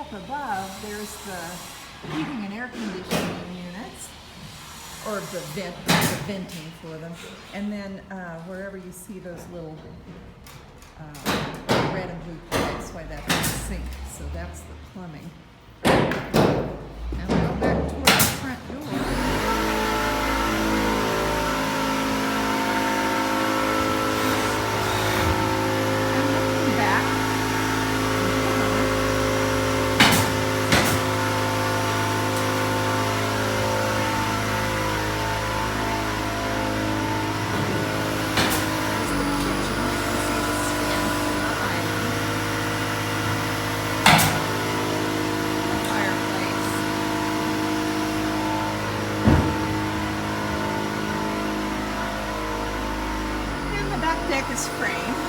up above, there's the heating and air conditioning units, or the venting for them. And then wherever you see those little red and blue pipes, why that's the sink. So that's the plumbing. Now we go back toward the front door. And looking back, deck is framed.